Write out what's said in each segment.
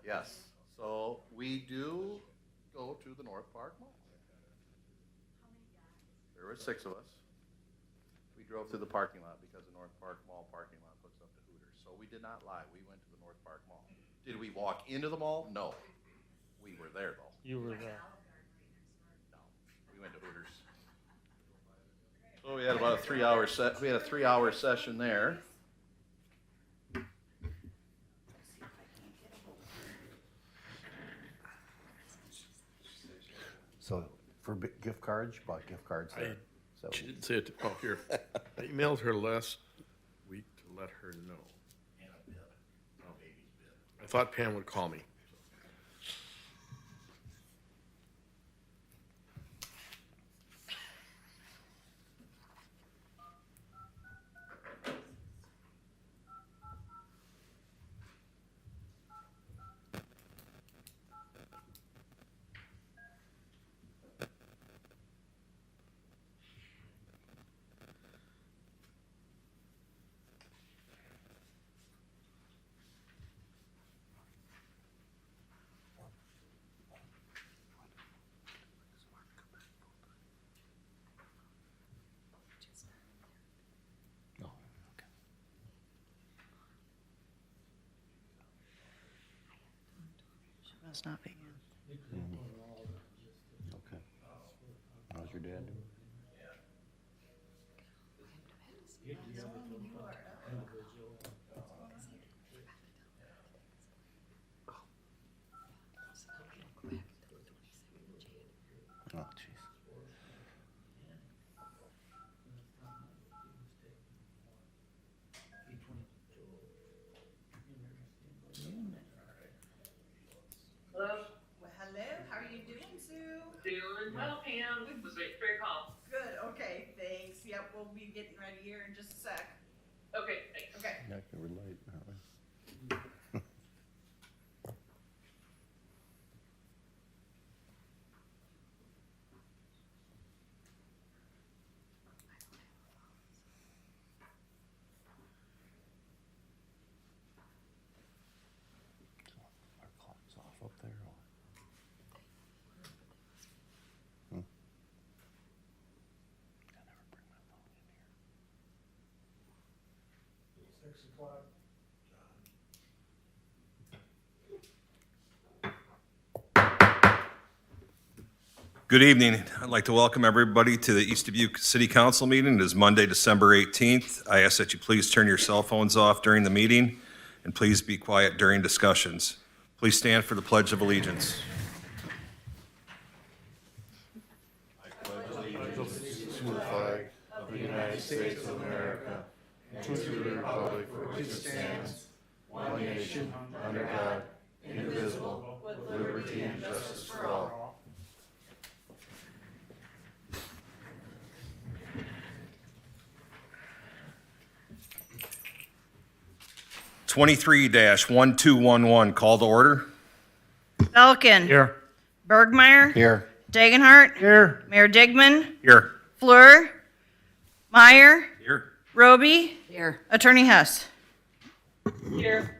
Yes, so we do go to the North Park Mall. There were 6 of us. We drove through the parking lot because the North Park Mall parking lot hooks up to Hooters. So we did not lie, we went to the North Park Mall. Did we walk into the mall? No. We were there though. You were there. No, we went to Hooters. So we had about a 3-hour we had a 3-hour session there. So for gift cards, you bought gift cards there. So She didn't say it. Oh, here. I emailed her last week to let her know. I thought Pam would call me. oh, okay. Must not be in. Okay. How's your dad doing? Oh, jeez. Hello? Well, hello, how are you doing, Sue? Doing well, Pam. Was waiting for your call. Good, okay, thanks. Yep, we'll be getting ready here in just a sec. Okay, thanks. Okay. Yeah, you were late, aren't we? Our clock's off up there. Or? I never bring my phone in here. 6 o'clock. Good evening. I'd like to welcome everybody to the East Dubuque City Council meeting. It is Monday, December 18th. I ask that you please turn your cell phones off during the meeting and please be quiet during discussions. Please stand for the Pledge of Allegiance. To the flag of the United States of America and to the republic for which it stands, one nation, under God, indivisible, with liberty and justice for all. 23-1211, call to order. Elkin. Here. Bergmeyer. Here. Dagenhart. Here. Mayor Digman. Here. Fleur. Meyer. Here. Roby. Here. Attorney Hess. Here.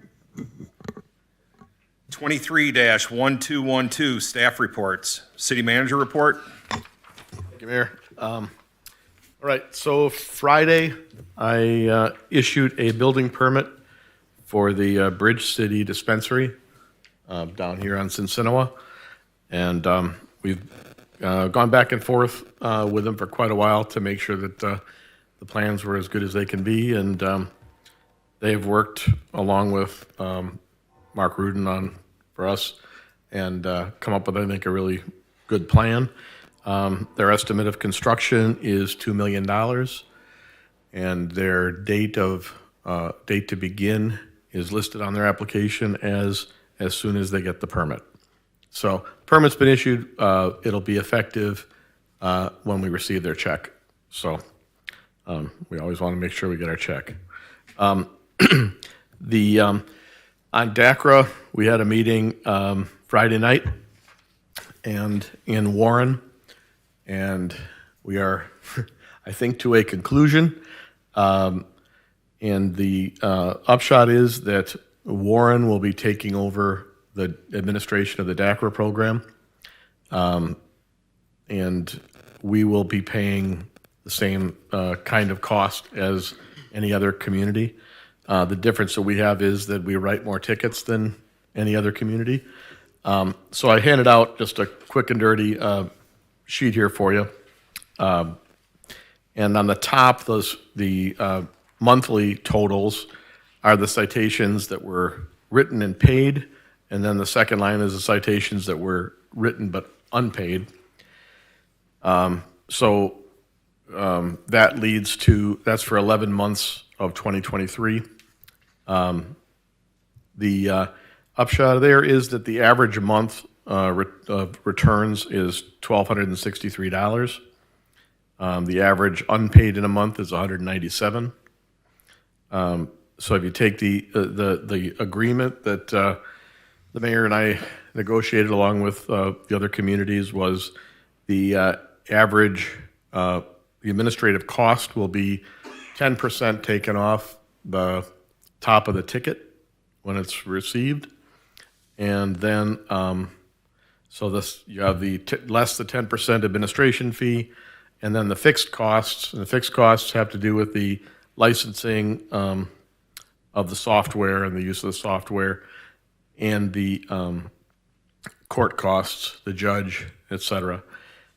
23-1212, staff reports. City manager report. Thank you, Mayor. All right, so Friday, I issued a building permit for the Bridge City Dispensary down here on Cincinnati. And we've gone back and forth with them for quite a while to make sure that the plans were as good as they can be. And they've worked along with Mark Rudin for us and come up with, I think, a really good plan. Their estimate of construction is $2 million, and their date to begin is listed on their application as soon as they get the permit. So permit's been issued. It'll be effective when we receive their check. So we always want to make sure we get our check. On DACRA, we had a meeting Friday night and in Warren, and we are, I think, to a conclusion. And the upshot is that Warren will be taking over the administration of the DACRA program. And we will be paying the same kind of cost as any other community. The difference that we have is that we write more tickets than any other community. So I handed out just a quick and dirty sheet here for you. And on the top, the monthly totals are the citations that were written and paid, and then the second line is the citations that were written but unpaid. That leads to, that's for 11 months of 2023. The upshot there is that the average month of returns is $1,263. The average unpaid in a month is $197. So if you take the agreement that the mayor and I negotiated along with the other communities, was the average, the administrative cost will be 10% taken off the top of the ticket when it's received. And then, so this, you have the less the 10% administration fee, and then the fixed costs. And the fixed costs have to do with the licensing of the software and the use of the software, and the court costs, the judge, et cetera.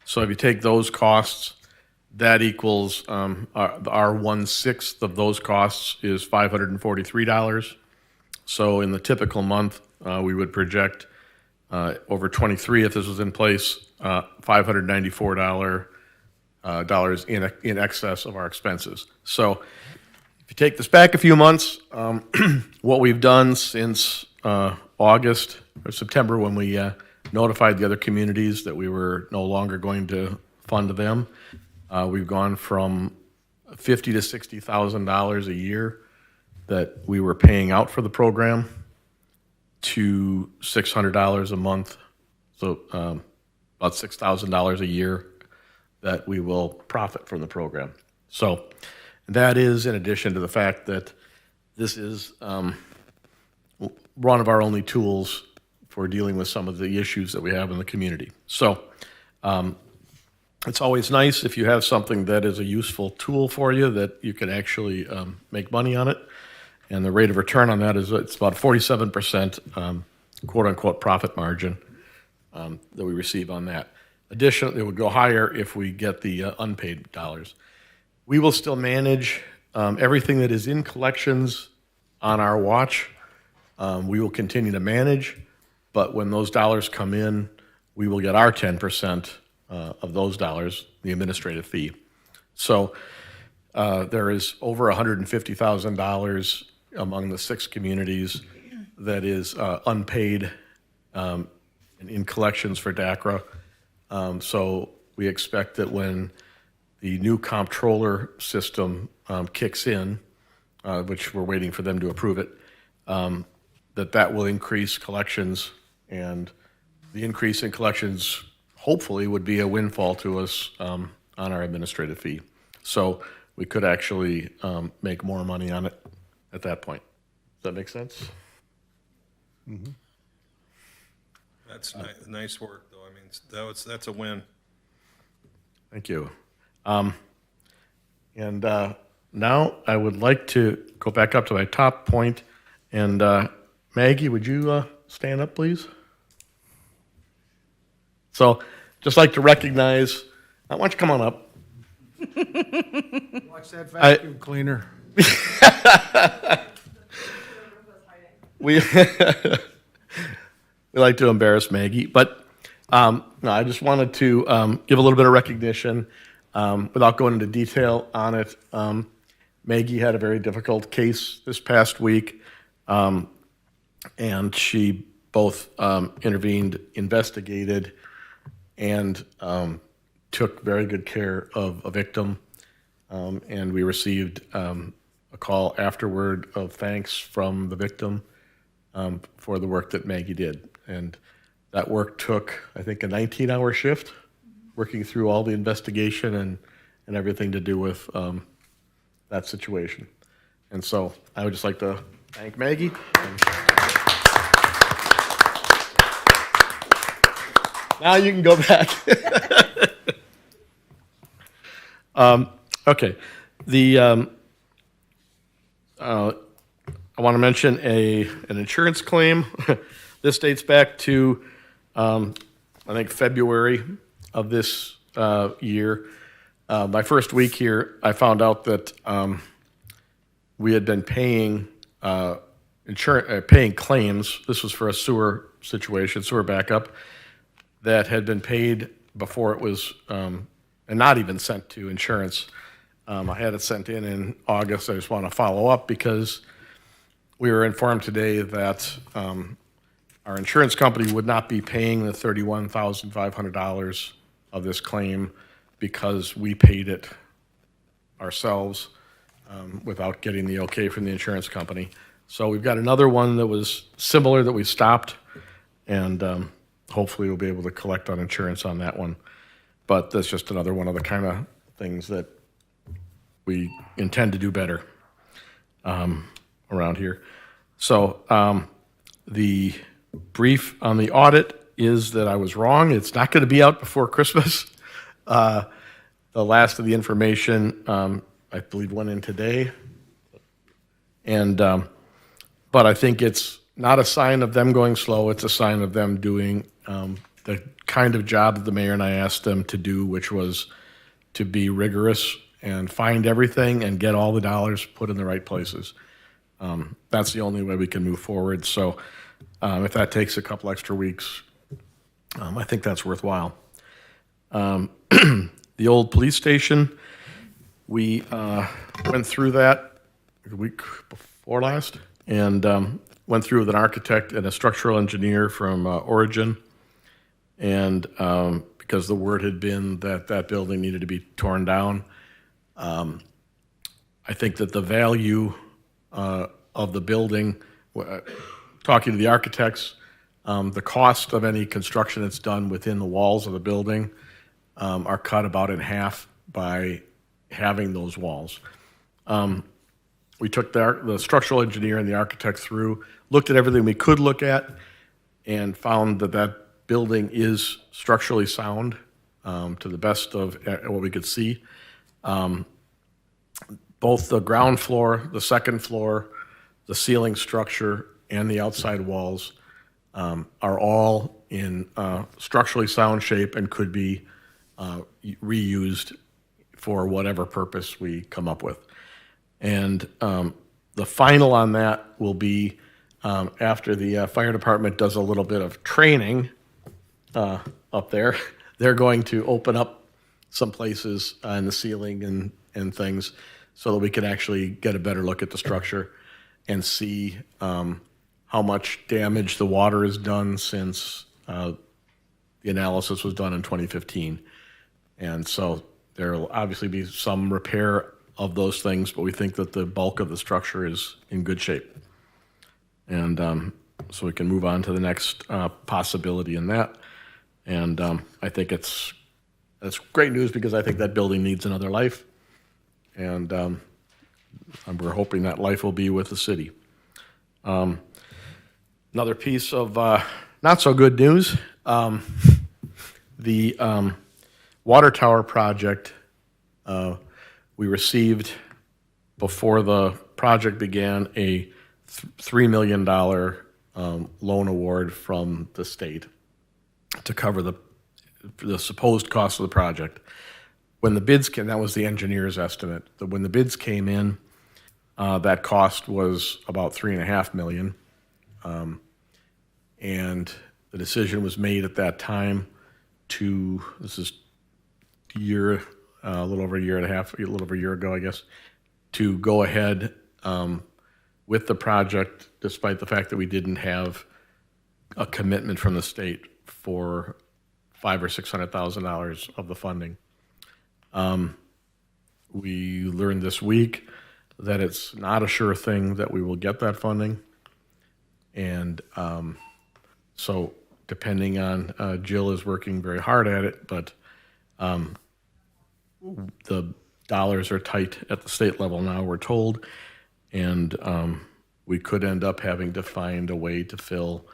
So if you take those costs, that equals our 1/6 of those costs is $543. So in the typical month, we would project over 23, if this was in place, $594 dollars in excess of our expenses. So if you take this back a few months, what we've done since August or September, when we notified the other communities that we were no longer going to fund them, we've gone from $50,000 to $60,000 a year that we were paying out for the program to $600 a month, so about $6,000 a year that we will profit from the program. So that is in addition to the fact that this is one of our only tools for dealing with some of the issues that we have in the community. So it's always nice if you have something that is a useful tool for you that you can actually make money on it. And the rate of return on that is it's about 47% quote-unquote profit margin that we receive on that. Additionally, it would go higher if we get the unpaid dollars. We will still manage everything that is in collections on our watch. We will continue to manage, but when those dollars come in, we will get our 10% of those dollars, the administrative fee. So there is over $150,000 among the 6 communities that is unpaid in collections for DACRA. So we expect that when the new comptroller system kicks in, which we're waiting for them to approve it, that will increase collections, and the increase in collections hopefully would be a windfall to us on our administrative fee. So we could actually make more money on it at that point. Does that make sense? That's nice work, though. I mean, that's a win. Thank you. And now I would like to go back up to my top point. And Maggie, would you stand up, please? So just like to recognize, why don't you come on up? Watch that vacuum cleaner. We like to embarrass Maggie, but no, I just wanted to give a little bit of recognition without going into detail on it. Maggie had a very difficult case this past week, and she both intervened, investigated, and took very good care of a victim. And we received a call afterward of thanks from the victim for the work that Maggie did. And that work took, I think, a 19-hour shift, working through all the investigation and everything to do with that situation. And so I would just like to thank Maggie. Now you can go back. Okay. I want to mention an insurance claim. This dates back to, I think, February of this year. My first week here, I found out that we had been paying paying claims. This was for a sewer situation, sewer backup, that had been paid before it was, and not even sent to insurance. I had it sent in August. I just want to follow up because we were informed today that our insurance company would not be paying the $31,500 of this claim because we paid it ourselves without getting the okay from the insurance company. So we've got another one that was similar that we stopped, and hopefully we'll be able to collect on insurance on that one. But that's just another one of the kind of things that we intend to do better around here. So the brief on the audit is that I was wrong. It's not going to be out before Christmas. The last of the information, I believe, went in today. And but I think it's not a sign of them going slow. It's a sign of them doing the kind of job that the mayor and I asked them to do, which was to be rigorous and find everything and get all the dollars put in the right places. That's the only way we can move forward. So if that takes a couple extra weeks, I think that's worthwhile. The old police station, we went through that the week before last and went through with an architect and a structural engineer from Origin. And because the word had been that that building needed to be torn down, I think that the value of the building, talking to the architects, the cost of any construction that's done within the walls of the building are cut about in half by having those walls. We took the structural engineer and the architect through, looked at everything we could look at, and found that that building is structurally sound to the best of what we could see. Both the ground floor, the second floor, the ceiling structure, and the outside walls are all in structurally sound shape and could be reused for whatever purpose we come up with. And the final on that will be after the fire department does a little bit of training up there. They're going to open up some places in the ceiling and things so that we can actually get a better look at the structure and see how much damage the water has done since the analysis was done in 2015. And so there will obviously be some repair of those things, but we think that the bulk of the structure is in good shape. And so we can move on to the next possibility in that. And I think that's great news because I think that building needs another life. And we're hoping that life will be with the city. Another piece of not so good news, the water tower project, we received before the project began a $3 million loan award from the state to cover the supposed cost of the project. When the bids came, that was the engineer's estimate. When the bids came in, that cost was about $3.5 million. And the decision was made at that time to, this is a little over a year and a half, a little over a year ago, I guess, to go ahead with the project, despite the fact that we didn't have a commitment from the state for $500,000 or $600,000 of the funding. We learned this week that it's not a sure thing that we will get that funding. And so depending on, Jill is working very hard at it, but the dollars are tight at the state level now, we're told. And we could end up having to find a way to fill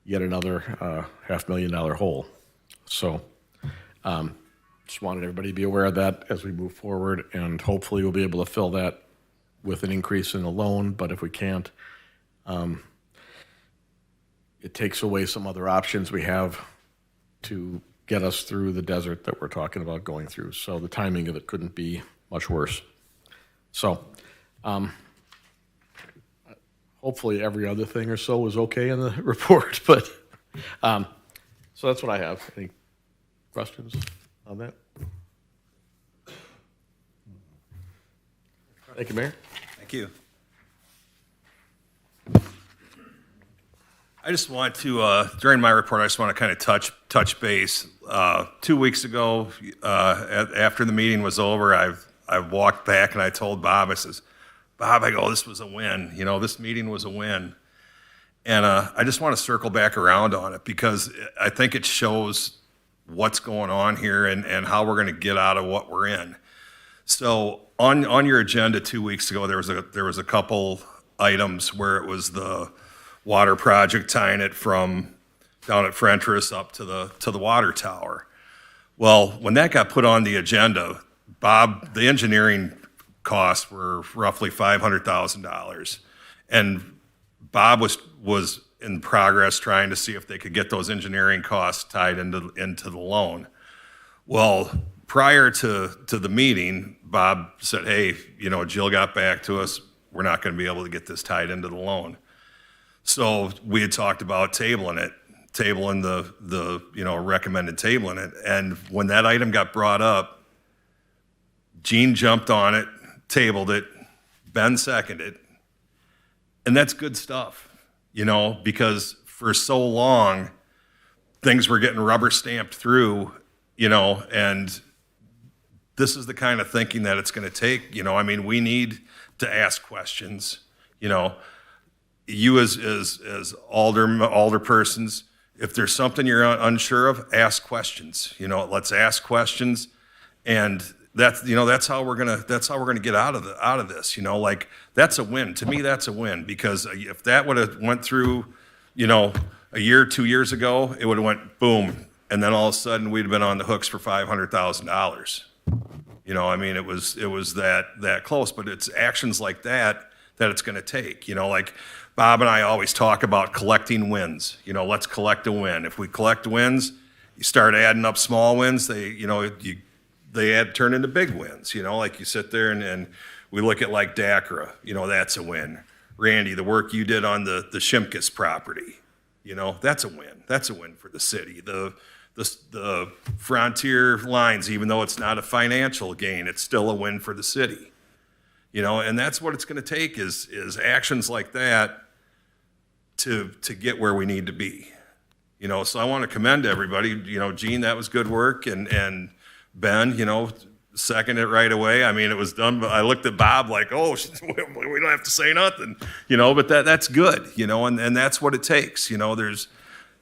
yet another $500,000 hole. So just wanted everybody to be aware of that as we move forward, and hopefully we'll be able to fill that with an increase in the loan, but if we can't, it takes away some other options we have to get us through the desert that we're talking about going through. So the timing of it couldn't be much worse. So hopefully every other thing or so was okay in the report, but so that's what I have. Any questions on that? Thank you, Mayor. Thank you. I just want to, during my report, I just want to kind of touch base. 2 weeks ago, after the meeting was over, I walked back and I told Bob, I says, Bob, I go, this was a win. You know, this meeting was a win. And I just want to circle back around on it because I think it shows what's going on here and how we're going to get out of what we're in. So on your agenda 2 weeks ago, there was a couple items where it was the water project tying it from down at Frentress up to the water tower. Well, when that got put on the agenda, Bob, the engineering costs were roughly $500,000, and Bob was in progress trying to see if they could get those engineering costs tied into the loan. Well, prior to the meeting, Bob said, hey, you know, Jill got back to us. We're not going to be able to get this tied into the loan. So we had talked about tabling the you know, recommended tabling it. And when that item got brought up, Gene jumped on it, tabled it, Ben seconded, and that's good stuff, you know, because for so long, things were getting rubber stamped through, you know, and this is the kind of thinking that it's going to take, you know. I mean, we need to ask questions, you know. You as alderpersons, if there's something you're unsure of, ask questions. You know, let's ask questions, and that's how we're gonna get out of this. You know, like that's a win to me. That's a win because if that would have went through, you know, a year, 2 years ago, it would have went boom, and then all of a sudden we'd have been on the hooks for $500,000. You know, I mean, it was that close, but it's actions like that it's going to take. You know, like Bob and I always talk about collecting wins. You know, let's collect a win. If we collect wins, you start adding up small wins. They turn into big wins. You know, like you sit there and we look at like DACRA. You know, that's a win. Randy, the work you did on the Shimkus property. You know, that's a win. That's a win for the city. The Frontier lines, even though it's not a financial gain, it's still a win for the city. You know, and that's what it's going to take is actions like that to get where we need to be. You know, so I want to commend everybody. You know, Gene, that was good work, and Ben, you know, second it right away. I mean, it was done. But I looked at Bob like, oh, we don't have to say nothing. You know, but that's good. You know, and that's what it takes. You know, there's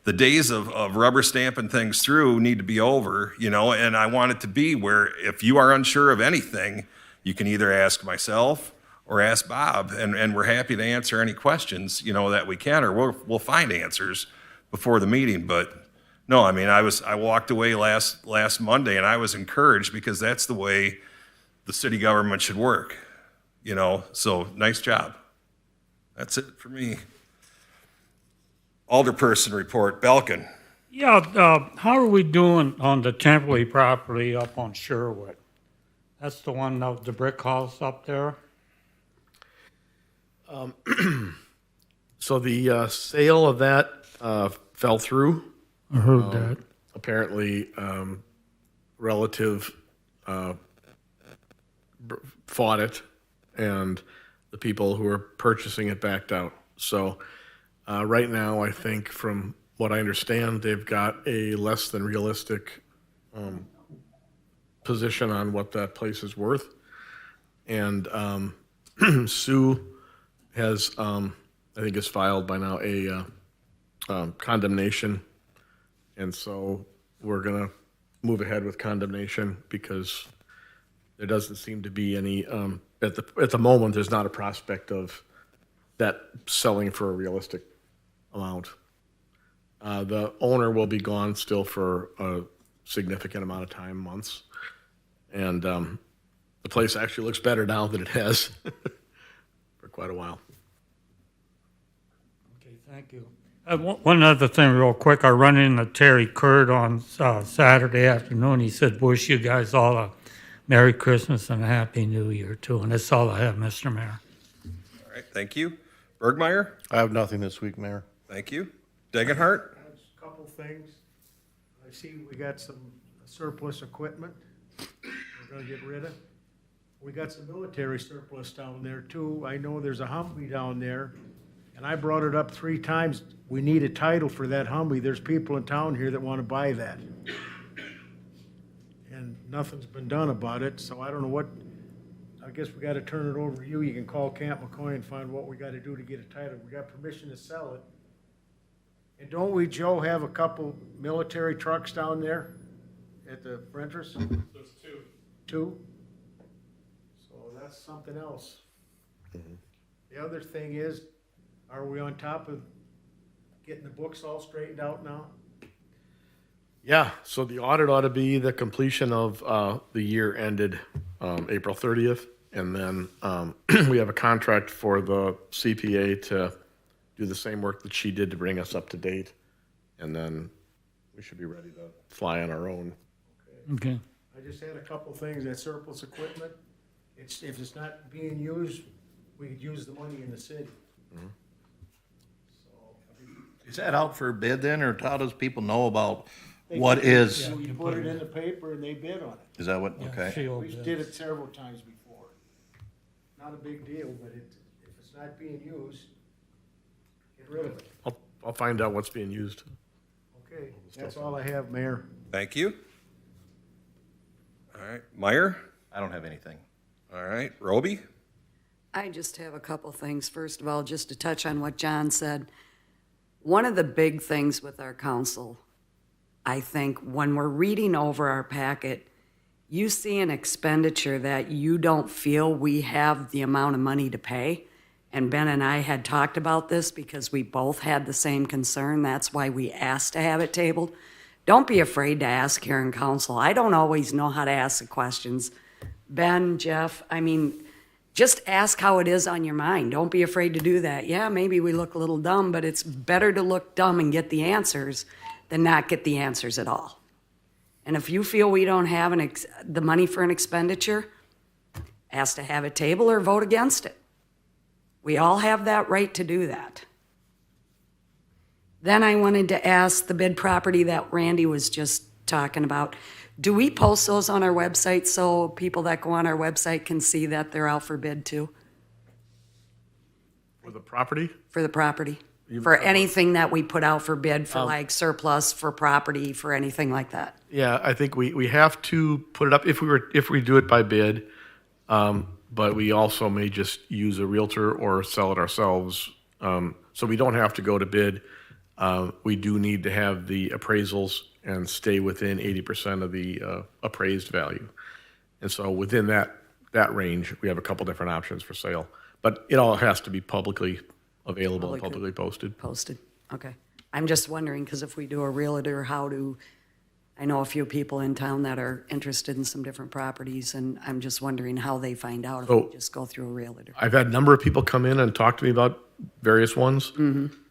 the days of rubber stamping things through need to be over. You know, and I want it to be where if you are unsure of anything, you can either ask myself or ask Bob, and we're happy to answer any questions, you know, that we can, or we'll find answers before the meeting. But no, I mean, I walked away last Monday, and I was encouraged because that's the way the city government should work, you know. So nice job. That's it for me. Alderperson report, Belkin. Yeah, how are we doing on the temporary property up on Sherwood? That's the one, the brick house up there? So the sale of that fell through. I heard that. Apparently, relative fought it, and the people who were purchasing it backed out. So right now, I think from what I understand, they've got a less than realistic position on what that place is worth. And Sue has, I think, has filed by now a condemnation. And so we're going to move ahead with condemnation because there doesn't seem to be any, at the moment, there's not a prospect of that selling for a realistic amount. The owner will be gone still for significant amount of time, months. And the place actually looks better now than it has for quite a while. Okay, thank you. One other thing real quick, I run into Terry Curd on Saturday afternoon. He said, wish you guys all a Merry Christmas and a Happy New Year too. And that's all I have, Mr. Mayor. All right, thank you. Bergmeyer, I have nothing this week, Mayor. thank you. Degenhardt, A couple things. I see we got some surplus equipment we're gonna get rid of. We got some military surplus down there too. I know there's a Humvee down there, and I brought it up 3 times. We need a title for that Humvee. There's people in town here that wanna buy that. And nothing's been done about it, so I don't know what, I guess we gotta turn it over to you. You can call Camp McCoy and find what we gotta do to get a title. We got permission to sell it. And don't we, Joe, have a couple military trucks down there at the Frentress? There's 2. 2? So that's something else. The other thing is, are we on top of getting the books all straightened out now? Yeah, so the audit ought to be the completion of the year ended April 30th. And then we have a contract for the CPA to do the same work that she did to bring us up to date. And then we should be ready to fly on our own. Okay. I just had a couple things, that surplus equipment, if it's not being used, we could use the money in the city. Is that out for bid then, or how does people know about They what put- is? You put it in the paper and they bid on it. Is that what, Yeah, okay. field We bids. did it several times before. Not a big deal, but if it's not being used, get rid of it. I'll find out what's being used. Okay, that's all I have, Mayor. thank you. All right, Meyer, I don't have anything. all right, Roby, I just have a couple things. First of all, just to touch on what John said. One of the big things with our council, I think, when we're reading over our packet, you see an expenditure that you don't feel we have the amount of money to pay. And Ben and I had talked about this because we both had the same concern. That's why we asked to have it tabled. Don't be afraid to ask here in council. I don't always know how to ask the questions. Ben, Jeff, I mean, just ask how it is on your mind. Don't be afraid to do that. Yeah, maybe we look a little dumb, but it's better to look dumb and get the answers than not get the answers at all. And if you feel we don't have the money for an expenditure, ask to have it tabled or vote against it. We all have that right to do that. Then I wanted to ask the bid property that Randy was just talking about. Do we post those on our website so people that go on our website can see that they're out for bid too, For the property? for the property? For anything that we put out for bid, for like surplus, for property, for anything like that? Yeah, I think we have to put it up if we do it by bid. But we also may just use a realtor or sell it ourselves. So we don't have to go to bid. We do need to have the appraisals and stay within 80% of the appraised value. And so within that range, we have a couple different options for sale. But it all has to be publicly available and publicly posted. Posted, okay. I'm just wondering, because if we do a realtor, I know a few people in town that are interested in some different properties, and I'm just wondering how they find out if So- we just go through a realtor. I've had a number of people come in and talk to me about various ones.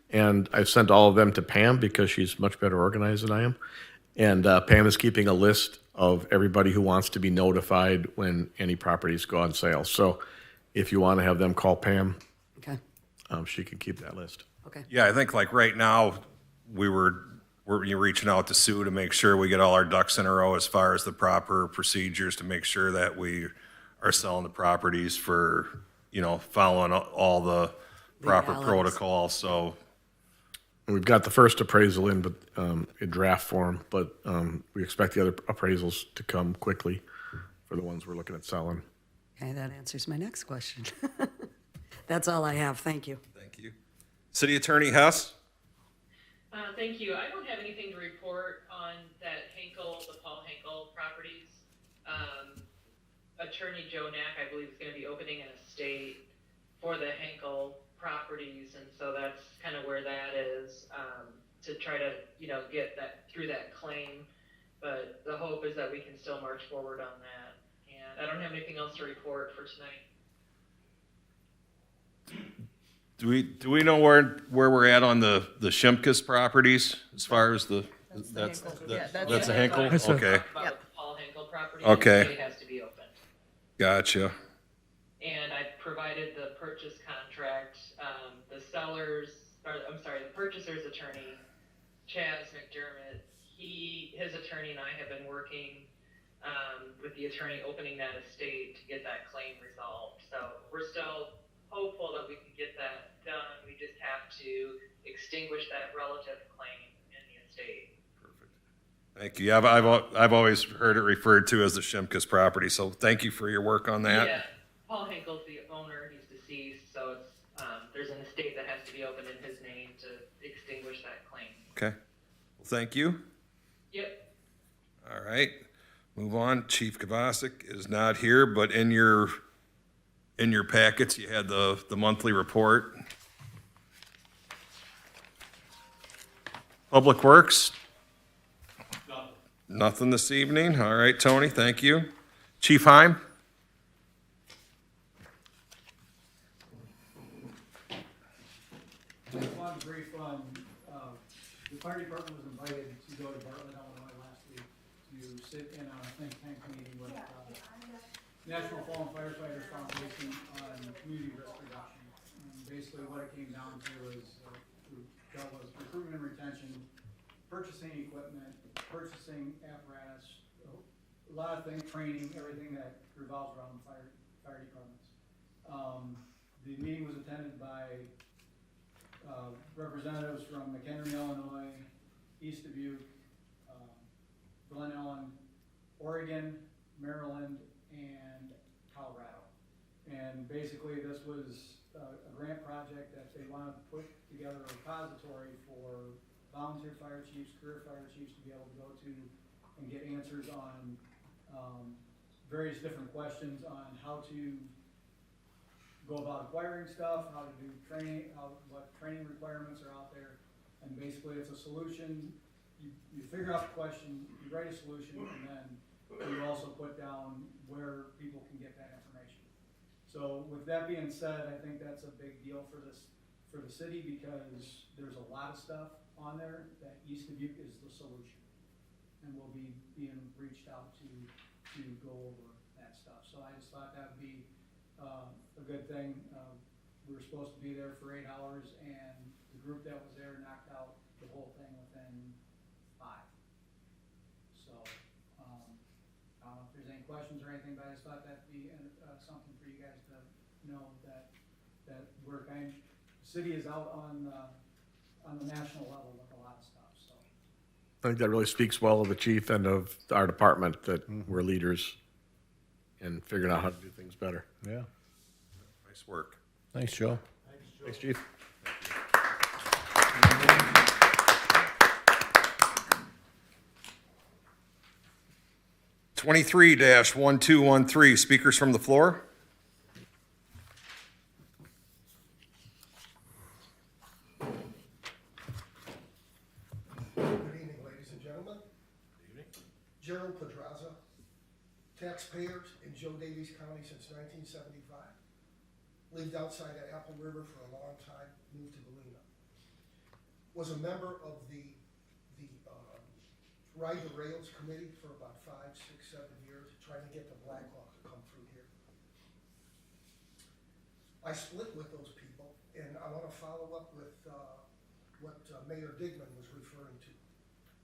And I've sent all of them to Pam because she's much better organized than I am. And Pam is keeping a list of everybody who wants to be notified when any properties go on sale. So if you want to have them call Pam, Okay, she can keep that list. okay. yeah, I think like right now, we're reaching out to Sue to make sure we get all our ducks in a row as far as the proper procedures to make sure that we are selling the properties for, following all the proper Legalities. protocol, so, And we've got the first appraisal in, but in draft form, but we expect the other appraisals to come quickly for the ones we're looking at selling. Okay, that answers my next question. That's all I have, thank you. thank you. City Attorney Hess? Thank you. I don't have anything to report on that the Paul Henkel properties. Attorney Joe Knack, I believe, is gonna be opening an estate for the Henkel properties, and so that's kind of where that is, to try to, get that, through that claim. but the hope is that we can still march forward on that. And I don't have anything else to report for tonight. Do we know where we're at on the Shimkus properties as far as that's a Henkel? That's a- Okay, About Yep. the Paul Henkel property. Okay. It has to be opened. gotcha. And I provided the purchase contract, the purchaser's attorney, Chaz McDermott, his attorney and I have been working, with the attorney opening that estate to get that claim resolved. So we're still hopeful that we can get that done. We just have to extinguish that relative claim in the estate. Thank you. I've always heard it referred to as the Shimkus property, so thank you for your work on that. Yeah, Paul Henkel's the owner, he's deceased, so it's, there's an estate that has to be opened in his name to extinguish that claim. Okay. Well, thank you. Yep. All right. Move on. Chief Kovacic is not here, but in your packets, you had the monthly report. Public Works? Nothing this evening. All right, Tony, thank you. Chief Heim? Just wanted to brief on, the fire department was invited to go to Bartlett, Illinois last week to sit in on a think tank meeting with, National Fallen Firefighters Foundation on community risk reduction. And basically what it came down to is, we dealt with recruitment and retention, purchasing equipment, purchasing apparatus, a lot of things, training, everything that revolves around the fire departments. The meeting was attended by representatives from McHenry, Illinois, East Dubuque, Glen Ellen, Oregon, Maryland, and Colorado. And basically this was a grant project that they wanted to put together a repository for volunteer fire chiefs, career fire chiefs to be able to go to and get answers on various different questions on how to go about acquiring stuff, how to do training, what training requirements are out there. And basically it's a solution, you figure out the question, you write a solution, and then you also put down where people can get that information. So with that being said, I think that's a big deal for the city because there's a lot of stuff on there that East Dubuque is the solution. And we'll be being reached out to go over that stuff. So I just thought that would be a good thing. We were supposed to be there for 8 hours, and the group that was there knocked out the whole thing within 5. So, I don't know if there's any questions or anything, but I just thought that'd be something for you guys to know that we're the city is out on the national level with a lot of stuff, so. I think that really speaks well of the chief and of our department, that we're leaders in figuring out how to do things better. Yeah. Nice work. Thanks, Joe. Thanks, chief. Twenty-three 1213. Speakers from the floor. Good evening, ladies and gentlemen. Gerald Pedraza, taxpayers in Joe Davies County since 1975. Lived outside of Apple River for a long time, moved to Galena. Was a member of the Ride the Rails Committee for about 5, 6, 7 years, trying to get the Blackhawk to come through here. I split with those people, and I want to follow up with what Mayor Digman was referring to.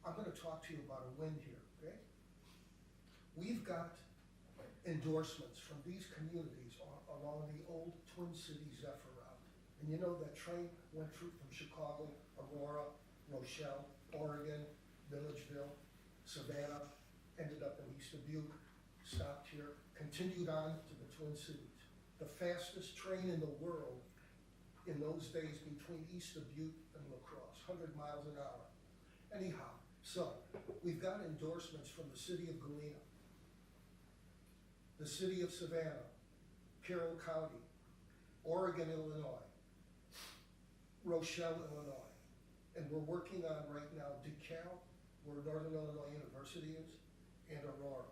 I'm going to talk to you about a win here, okay? We've got endorsements from these communities along the old Twin Cities Zephyr route. And you know that train went through from Chicago, Aurora, Rochelle, Oregon, Villageville, Savannah, ended up in East Dubuque, stopped here, continued on to the Twin Cities. The fastest train in the world in those days between East Dubuque and La Crosse, 100 miles an hour. Anyhow, so we've got endorsements from the city of Galena, the city of Savannah, Carroll County, Oregon, Illinois, Rochelle, Illinois, and we're working on right now DeKalb where Northern Illinois University is, and Aurora.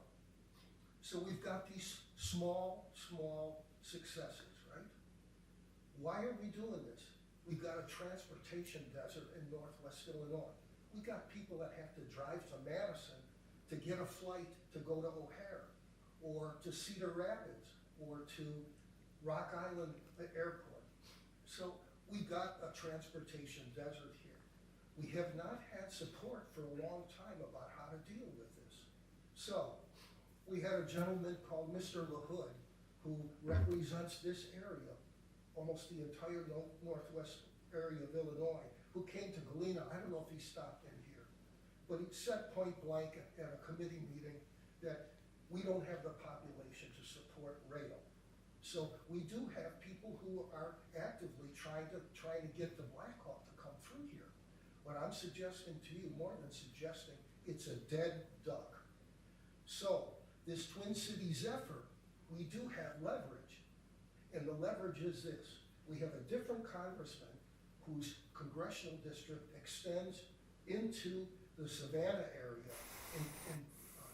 So we've got these small successes, right? Why are we doing this? We've got a transportation desert in Northwest Illinois. We got people that have to drive to Madison to get a flight to go to O'Hare, or to Cedar Rapids, or to Rock Island Airport. So we've got a transportation desert here. We have not had support for a long time about how to deal with this. So we had a gentleman called Mr. LaHood, who represents this area, almost the entire northwest area of Illinois, who came to Galena. I don't know if he stopped in here, but he said point blank at a committee meeting that we don't have the population to support rail. So we do have people who are actively trying to get the Blackhawk to come through here. What I'm suggesting to you, more than suggesting, it's a dead duck. So this Twin Cities effort, we do have leverage. And the leverage is this. We have a different congressman whose congressional district extends into the Savannah area and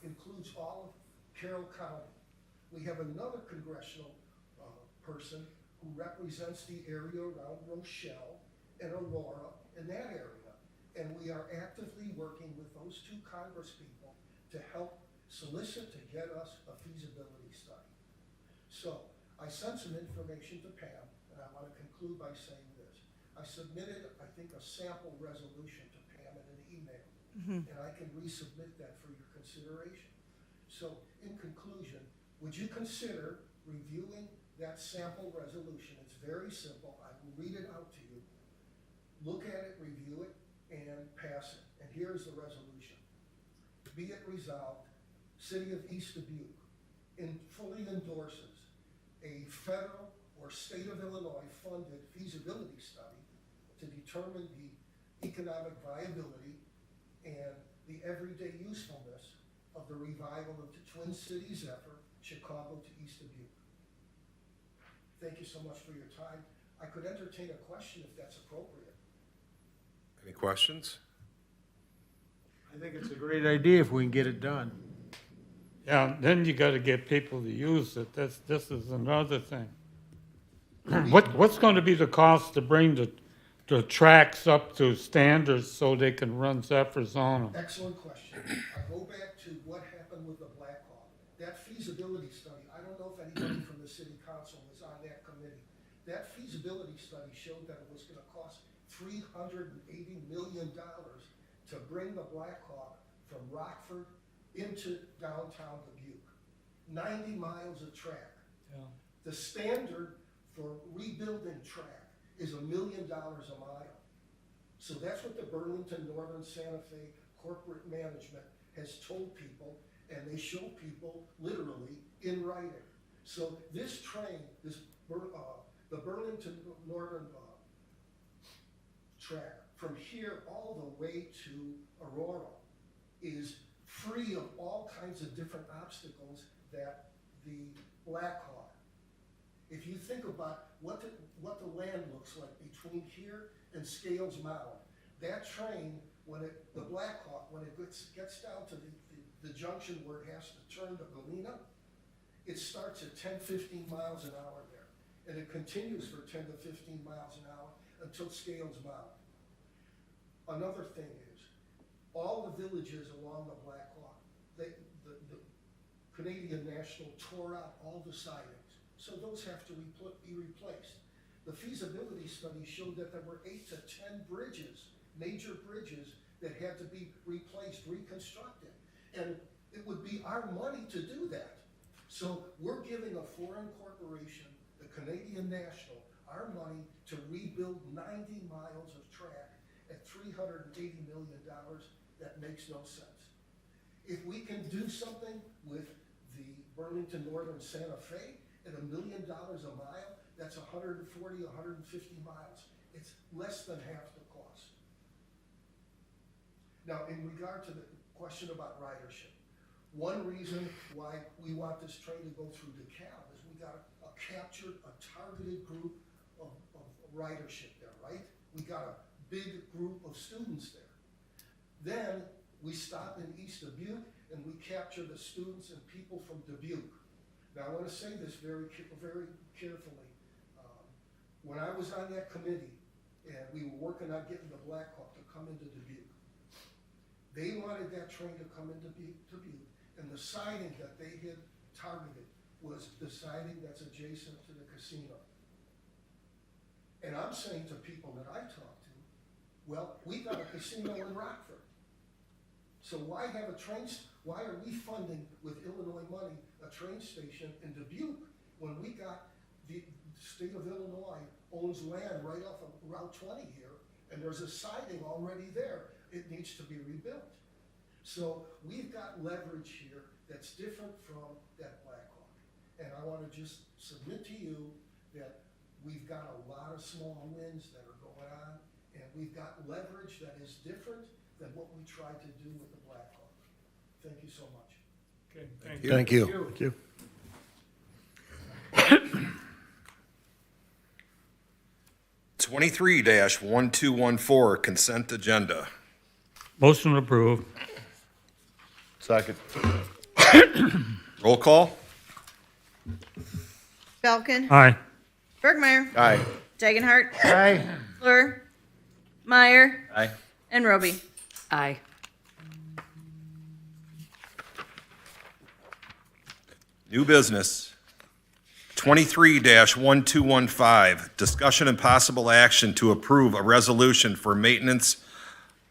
includes all of Carroll County. We have another congressional person who represents the area around Rochelle and Aurora in that area. And we are actively working with those two congresspeople to help solicit to get us a feasibility study. So I sent some information to Pam, and I want to conclude by saying this. I submitted, I think, a sample resolution to Pam in an email, and I can resubmit that for your consideration. So in conclusion, would you consider reviewing that sample resolution? It's very simple. I will read it out to you. Look at it, review it, and pass it. And here's the resolution. Be it resolved, City of East Dubuque fully endorses a federal or state of Illinois funded feasibility study to determine the economic viability and the everyday usefulness of the revival of the Twin Cities effort, Chicago to East Dubuque. Thank you so much for your time. I could entertain a question if that's appropriate. Any questions? I think it's a great idea if we can get it done. Yeah, then you gotta get people to use it. This is another thing. What's gonna be the cost to bring the tracks up to standards so they can run Zephyrs on them? Excellent question. I go back to what happened with the Blackhawk. That feasibility study, I don't know if anybody from the city council was on that committee. That feasibility study showed that it was gonna cost $380 million to bring the Blackhawk from Rockford into downtown Dubuque. 90 miles of track. Yeah. The standard for rebuilding track is $1 million a mile. So that's what the Burlington Northern Santa Fe corporate management has told people, and they show people literally in writing. So this train, the Burlington Northern track from here all the way to Aurora is free of all kinds of different obstacles that the Blackhawk. If you think about what the land looks like between here and Scales Mound, that train, the Blackhawk, when it gets down to the junction where it has to turn to Galena, it starts at 10-15 miles an hour there, and it continues for 10 to 15 miles an hour until Scales Mound. Another thing is, all the villages along the Blackhawk, the Canadian National tore out all the sidings, so those have to be replaced. The feasibility study showed that there were 8 to 10 bridges, major bridges, that had to be replaced, reconstructed. And it would be our money to do that. So we're giving a foreign corporation, the Canadian National, our money to rebuild 90 miles of track at $380 million. That makes no sense. If we can do something with the Burlington Northern Santa Fe at $1 million a mile, that's 140, 150 miles. It's less than half the cost. Now, in regard to the question about ridership, one reason why we want this train to go through DeKalb is we got a targeted group of ridership there, right? We got a big group of students there. Then We stop in East Dubuque and we capture the students and people from Dubuque. Now, I want to say this very carefully. When I was on that committee and we were working on getting the Blackhawk to come into Dubuque, they wanted that train to come into Dubuque, and the siding that they had targeted was the siding that's adjacent to the casino. And I'm saying to people that I talk to, well, we got a casino in Rockford. So why have why are we funding with Illinois money a train station in Dubuque when we got the state of Illinois owns land right off of Route 20 here, and there's a siding already there. It needs to be rebuilt. So we've got leverage here that's different from that Blackhawk. And I want to just submit to you that we've got a lot of small wins that are going on, and we've got leverage that is different than what we tried to do with the Blackhawk. Thank you so much. Okay, Thank you. Thank you. 23-1214, consent agenda. Motion approved. Second. Roll call? Falcon. Aye. Bergmeyer. Aye. Dagenhart. Aye. Fleur. Meyer. Aye. And Roby. Aye. New business. 23-1215, discussion and possible action to approve a resolution for maintenance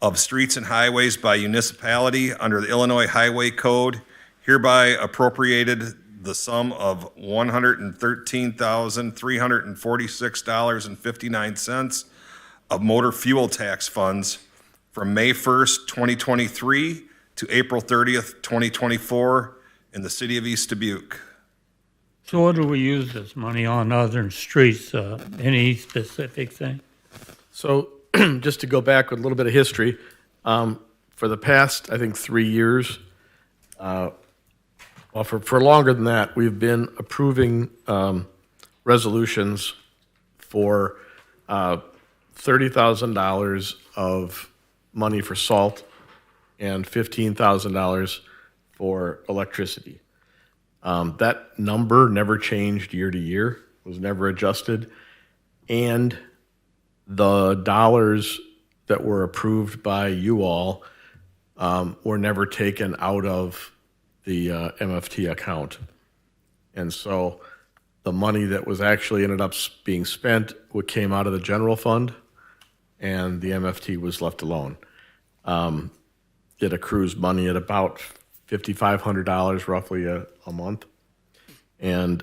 of streets and highways by municipality under the Illinois Highway Code, hereby appropriated the sum of $113,346.59 of motor fuel tax funds from May 1st, 2023 to April 30th, 2024 in the city of East Dubuque. So what do we use this money on other than streets? Any specific thing? So just to go back with a little bit of history, for the past, I think, 3 years, well, for longer than that, we've been approving resolutions for $30,000 of money for salt and $15,000 for electricity. That number never changed year to year, was never adjusted, and the dollars that were approved by you all were never taken out of the MFT account. And so the money that was actually ended up being spent came out of the general fund, and the MFT was left alone. It accrues money at about $5,500 roughly a month. And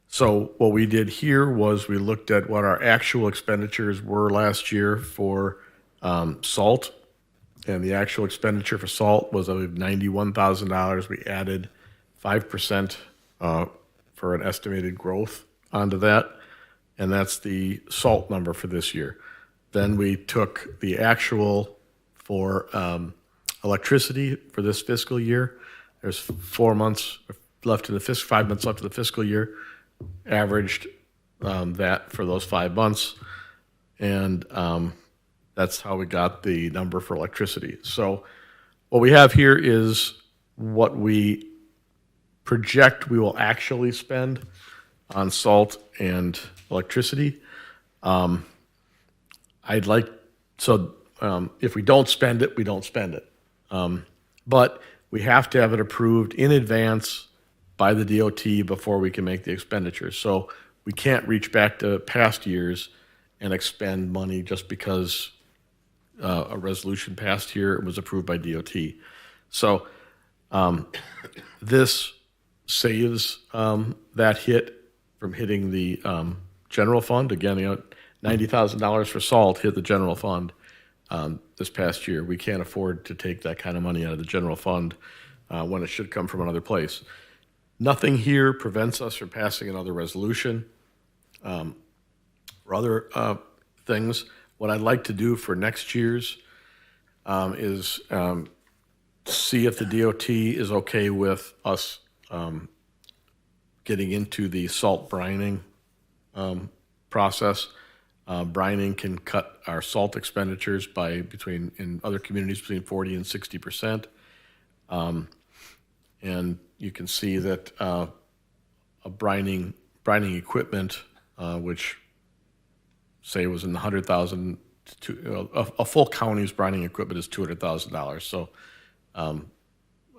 so what we did here was we looked at what our actual expenditures were last year for salt. And the actual expenditure for salt was $91,000. We added 5% for an estimated growth onto that. And that's the salt number for this year. Then we took the actual for electricity for this fiscal year. There's 4 months left in the 5 months left of the fiscal year. Averaged that for those 5 months, and that's how we got the number for electricity. So what we have here is what we project we will actually spend on salt and electricity. If we don't spend it, we don't spend it. But we have to have it approved in advance by the DOT before we can make the expenditures. So we can't reach back to past years and expend money just because a resolution passed here and was approved by DOT. So this saves that hit from hitting the general fund. Again, $90,000 for salt hit the general fund this past year. We can't afford to take that kind of money out of the general fund when it should come from another place. Nothing here prevents us from passing another resolution or other things. What I'd like to do for next year's is see if the DOT is okay with us getting into the salt brining process Brining can cut our salt expenditures by in other communities, between 40 and 60%. And you can see that a brining equipment, which say was in the 100,000, a full county's brining equipment is $200,000. So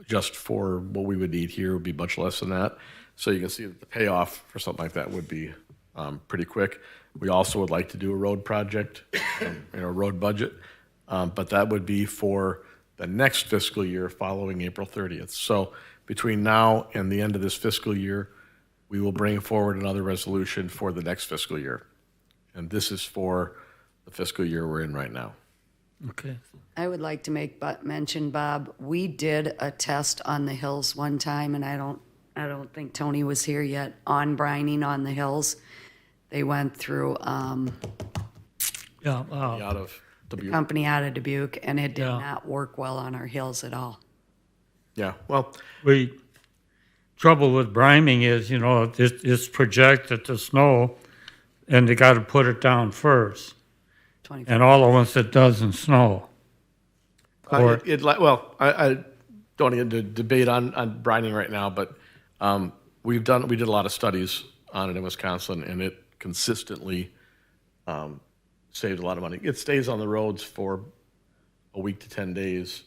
just for what we would need here would be much less than that. So you can see that the payoff for something like that would be pretty quick. We also would like to do a road project, road budget, but that would be for the next fiscal year following April 30th. So between now and the end of this fiscal year, we will bring forward another resolution for the next fiscal year. And this is for the fiscal year we're in right now. Okay. I would like to mention, Bob, we did a test on the hills one time, and I don't think Tony was here yet, on brining on the hills. They went through Yeah, Out of the Dubuque. company out of Dubuque, and it did Yeah. not work well on our hills at all. Yeah, well, trouble with briming is, it's projected to snow, and they got to put it down first. 24. And all at once it doesn't snow. Or- I don't get into debate on brining right now, but we did a lot of studies on it in Wisconsin, and it consistently saved a lot of money. It stays on the roads for a week to 10 days,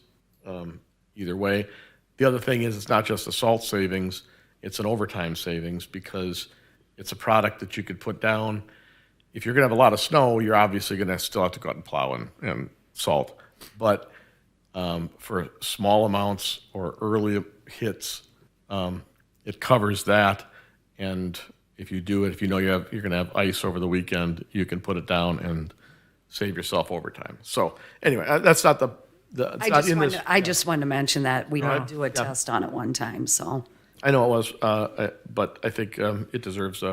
either way. The other thing is, it's not just a salt savings, it's an overtime savings, because it's a product that you could put down. If you're gonna have a lot of snow, you're obviously gonna still have to go out and plow and salt. But for small amounts or early hits, it covers that. And if you do it, if you know you're going to have ice over the weekend, you can put it down and save yourself overtime. So anyway, that's not I just wanted to mention that we did do a Yeah. test on it one time, so. I know it was, but I think it deserves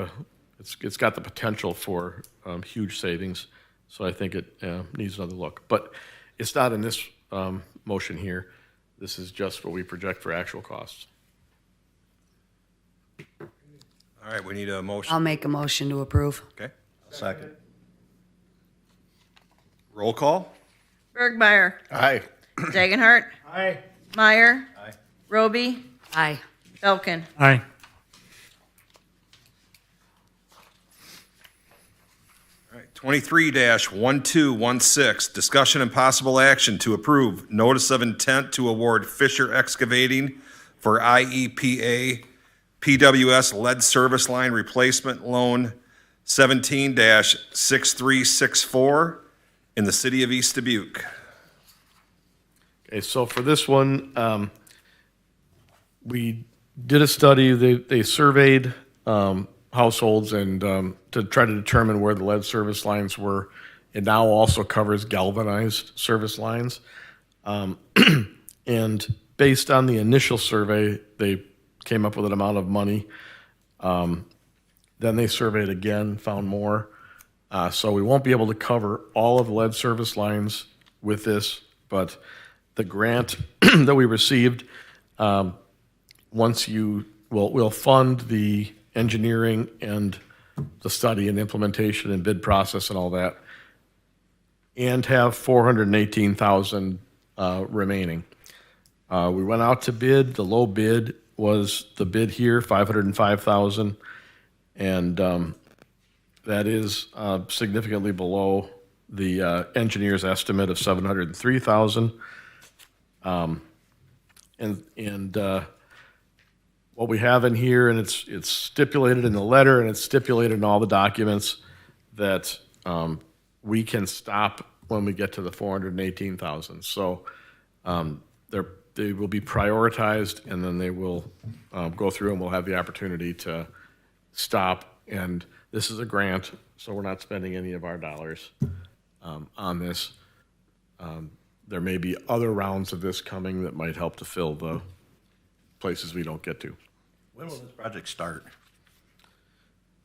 it's got the potential for huge savings. So I think it needs another look. But it's not in this motion here. This is just what we project for actual costs. All right, we need a motion. I'll make a motion to approve. Okay. Second. Roll call? Bergmeyer, Aye. Dagenhart, Aye. Meyer, Aye. Roby, Aye. Belkin. Aye. All right, 23-1216, discussion and possible action to approve notice of intent to award Fisher Excavating for IEPA PWS lead service line replacement loan 17-6364 in the city of East Dubuque. Okay, so for this one, we did a study. They surveyed households and to try to determine where the lead service lines were. It now also covers galvanized service lines. And based on the initial survey, they came up with an amount of money. Then they surveyed again, found more. So we won't be able to cover all of the lead service lines with this, but the grant that we received, we'll fund the engineering and the study and implementation and bid process and all that, and have $418,000 remaining. We went out to bid. The low bid was the bid here, $505,000, and that is significantly below the engineer's estimate of $703,000. And what we have in here, and it's stipulated in the letter, and it's stipulated in all the documents, that we can stop when we get to the $418,000. So they will be prioritized, and then they will go through, and we'll have the opportunity to stop. And this is a grant, so we're not spending any of our dollars on this. There may be other rounds of this coming that might help to fill the places we don't get to. When will this project start?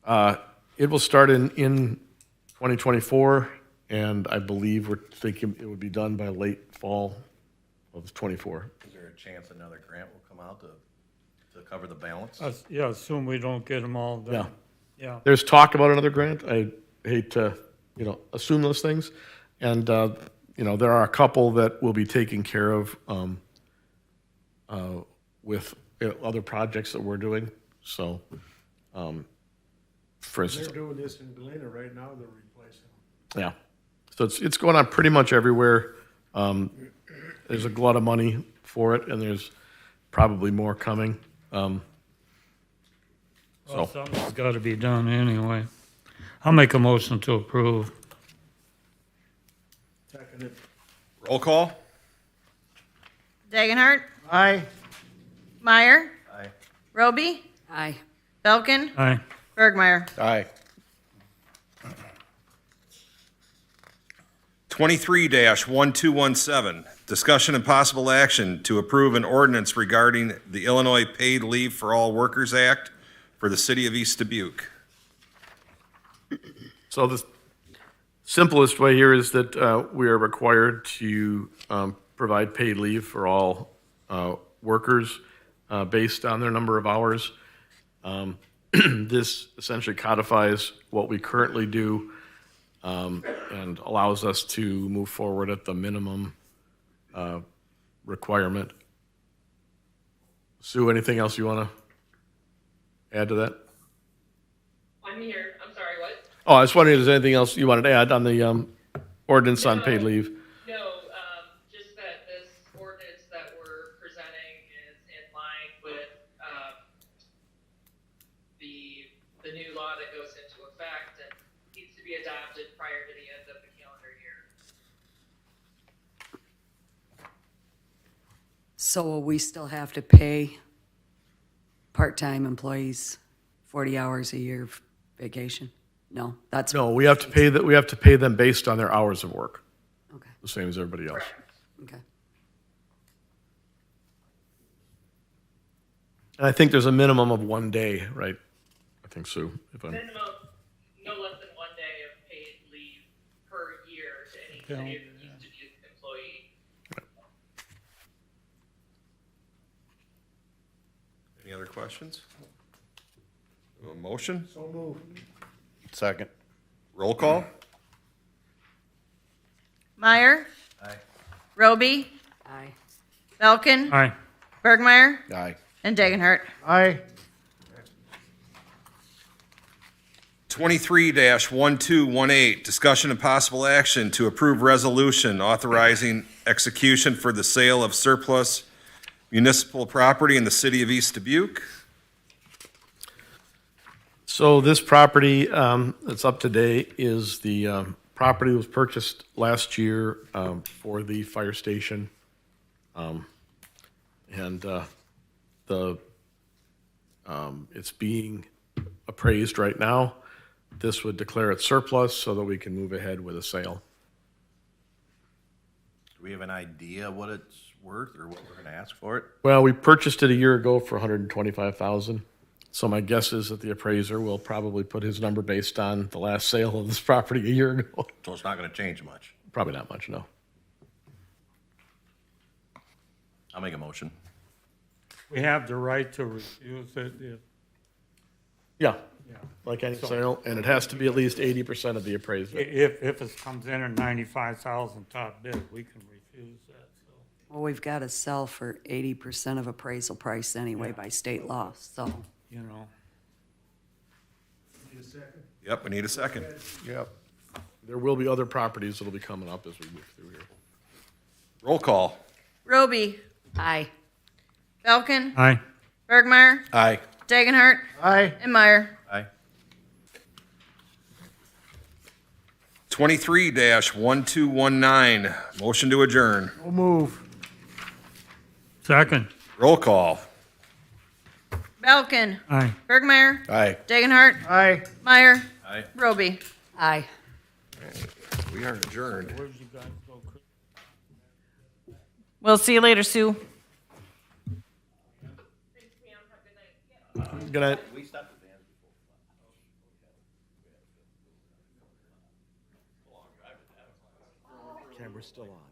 It will start in 2024, and I believe we're thinking it would be done by late fall of '24. Is there a chance another grant will come out to cover the balance? Yeah, assume we don't get them all done. Yeah. Yeah. There's talk about another grant. I hate to assume those things. And, there are a couple that will be taken care of with other projects that we're doing. So, for They're instance, doing this in Galena right now, they're replacing them. yeah. So it's going on pretty much everywhere. There's a glut of money for it, and there's probably more coming. Well, So, something's got to be done anyway. I'll make a motion to approve. Second it. Roll call? Dagenhart, Aye. Meyer, Aye. Roby, Aye. Belkin, Aye. Bergmeyer. aye. 23-1217, discussion and possible action to approve an ordinance regarding the Illinois Paid Leave for All Workers Act for the city of East Dubuque. So the simplest way here is that we are required to provide paid leave for all workers based on their number of hours. This essentially codifies what we currently do and allows us to move forward at the minimum requirement. Sue, anything else you want to add to that? I'm here. I'm sorry, what? Oh, I was wondering if there's anything else you wanted to add on the ordinance on paid leave. No, just that this ordinance that we're presenting is in line with, the new law that goes into effect and needs to be adopted prior to the end of the calendar year. So will we still have to pay part-time employees 40 hours a year of vacation? No, that's. No, we have to pay that. We have to pay them based on their hours of work, Okay, the same as everybody else. okay. And I think there's a minimum of 1 day, right? I think, Sue, if I'm, Minimum, no less than 1 day of paid leave per year to any city of East Dubuque employee. Any other questions? A motion? So moved. Second. Roll call? Meyer, Aye. Roby, Aye. Belkin, Aye. Bergmeyer, Aye. and Dagenhart. Aye. 23-1218, discussion and possible action to approve resolution authorizing execution for the sale of surplus municipal property in the city of East Dubuque. so this property that's up to date is the property was purchased last year for the fire station. And it's being appraised right now. This would declare it surplus so that we can move ahead with a sale. Do we have an idea what it's worth or what we're gonna ask for it? Well, we purchased it a year ago for $125,000. So my guess is that the appraiser will probably put his number based on the last sale of this property a year ago. So it's not gonna change much. Probably not much, no. I'll make a motion. We have the right to refuse it if, Yeah, yeah. like any sale, and it has to be at least 80% of the appraisal. If it comes in at 95,000 top bid, we can refuse that, so. Well, we've got to sell for 80% of appraisal price anyway by state law, so. You know, Need a second? Yep, we need a second. Yep. There will be other properties that'll be coming up as we move through here. Roll call? Roby, Aye. Belkin, aye. Bergmeyer, Aye. Dagenhart, Aye. and Meyer. Aye. 23-1219, motion to adjourn. So move. Second, Roll call? Belkin, aye. Bergmeyer, Aye. Dagenhart, Aye. Meyer, Aye. Roby. Aye. We are adjourned. Where'd you guys go, Chris? We'll see you later, Sue. Good night. We stopped the band before. Camera's still on.